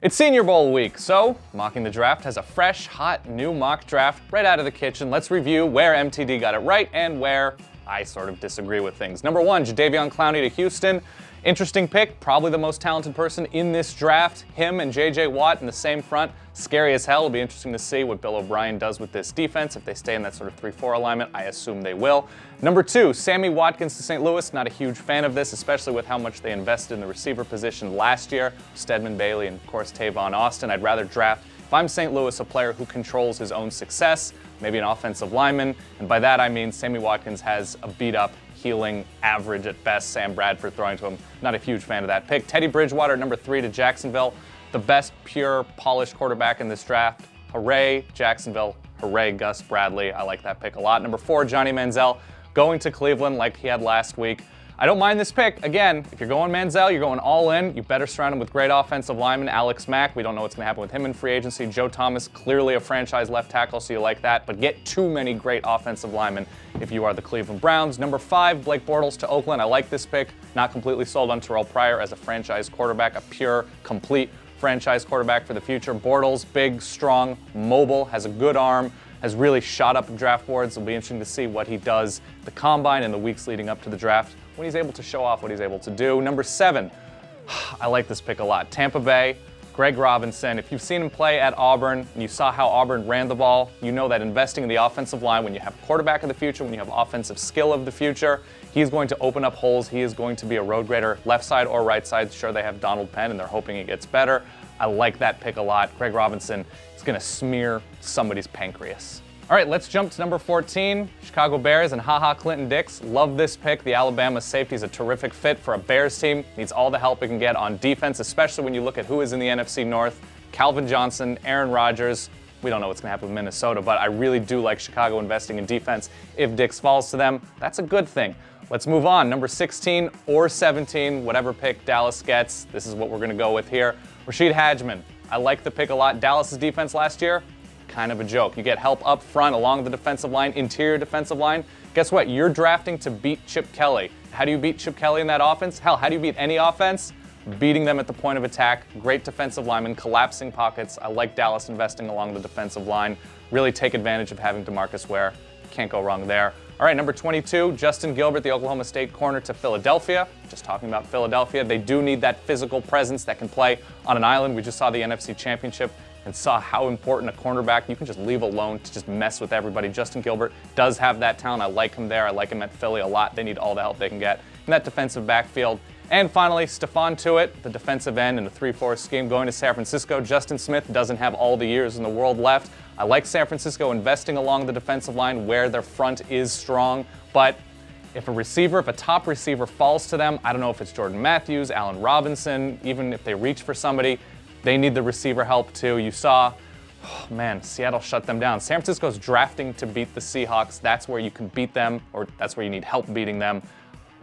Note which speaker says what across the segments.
Speaker 1: It's Senior Bowl week, so Mocking the Draft has a fresh, hot, new mock draft right out of the kitchen. Let's review where MTD got it right and where I sort of disagree with things. Number 1, Jadeveon Clowney to Houston. Interesting pick, probably the most talented person in this draft. Him and J.J. Watt in the same front. Scary as hell. It'll be interesting to see what Bill O'Brien does with this defense. If they stay in that sort of 3-4 alignment, I assume they will. Number 2, Sammy Watkins to St. Louis. Not a huge fan of this, especially with how much they invested in the receiver position last year. Stedman Bailey and, of course, Tavon Austin. I'd rather draft, if I'm St. Louis, a player who controls his own success, maybe an offensive lineman. And by that, I mean Sammy Watkins has a beat-up, healing, average at best Sam Bradford throwing to him. Not a huge fan of that pick. Teddy Bridgewater, number 3 to Jacksonville. The best pure, polished quarterback in this draft. Hooray, Jacksonville. Hooray, Gus Bradley. I like that pick a lot. Number 4, Johnny Manziel, going to Cleveland like he had last week. I don't mind this pick. Again, if you're going Manziel, you're going all in. You better surround him with great offensive linemen. Alex Mack, we don't know what's going to happen with him in free agency. Joe Thomas, clearly a franchise left tackle, so you like that. But get too many great offensive linemen if you are the Cleveland Browns. Number 5, Blake Bortles to Oakland. I like this pick. Not completely sold on Terrell Pryor as a franchise quarterback, a pure, complete franchise quarterback for the future. Bortles, big, strong, mobile, has a good arm, has really shot up draft boards. It'll be interesting to see what he does at the combine and the weeks leading up to the draft when he's able to show off what he's able to do. Number 7, I like this pick a lot. Tampa Bay, Greg Robinson. If you've seen him play at Auburn and you saw how Auburn ran the ball, you know that investing in the offensive line, when you have quarterback of the future, when you have offensive skill of the future, he's going to open up holes. He is going to be a road grader, left side or right side. Sure, they have Donald Penn and they're hoping it gets better. I like that pick a lot. Greg Robinson is going to smear somebody's pancreas. All right, let's jump to number 14, Chicago Bears and HaHa Clinton Dix. Love this pick. The Alabama safety is a terrific fit for a Bears team. Needs all the help it can get on defense, especially when you look at who is in the NFC North. Calvin Johnson, Aaron Rodgers. We don't know what's going to happen with Minnesota, but I really do like Chicago investing in defense. If Dix falls to them, that's a good thing. Let's move on. Number 16 or 17, whatever pick Dallas gets, this is what we're going to go with here. Rashid Hajman. I like the pick a lot. Dallas's defense last year, kind of a joke. You get help up front along the defensive line, interior defensive line. Guess what? You're drafting to beat Chip Kelly. How do you beat Chip Kelly in that offense? Hell, how do you beat any offense? Beating them at the point of attack. Great defensive linemen, collapsing pockets. I like Dallas investing along the defensive line. Really take advantage of having DeMarcus Ware. Can't go wrong there. All right, number 22, Justin Gilbert, the Oklahoma State corner to Philadelphia. Just talking about Philadelphia, they do need that physical presence that can play on an island. We just saw the NFC Championship and saw how important a cornerback you can just leave alone to just mess with everybody. Justin Gilbert does have that talent. I like him there. I like him at Philly a lot. They need all the help they can get in that defensive backfield. And finally, Stephon Tuitt, the defensive end in a 3-4 scheme, going to San Francisco. Justin Smith doesn't have all the years in the world left. I like San Francisco investing along the defensive line where their front is strong, but if a top receiver falls to them, I don't know if it's Jordan Matthews, Allen Robinson, even if they reach for somebody, they need the receiver help too. You saw, oh man, Seattle shut them down. San Francisco's drafting to beat the Seahawks. That's where you can beat them, or that's where you need help beating them.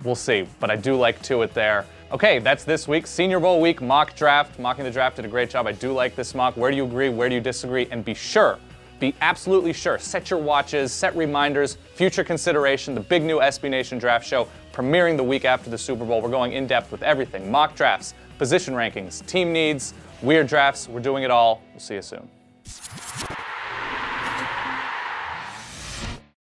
Speaker 1: We'll see, but I do like Tuitt there. Okay, that's this week's Senior Bowl week mock draft. Mocking the Draft did a great job. I do like this mock. Where do you agree? Where do you disagree? And be absolutely sure. Set your watches, set reminders, future consideration. The big new SB Nation draft show premiering the week after the Super Bowl. We're going in depth with everything. Mock drafts, position rankings, team needs, weird drafts. We're doing it all. We'll see you soon.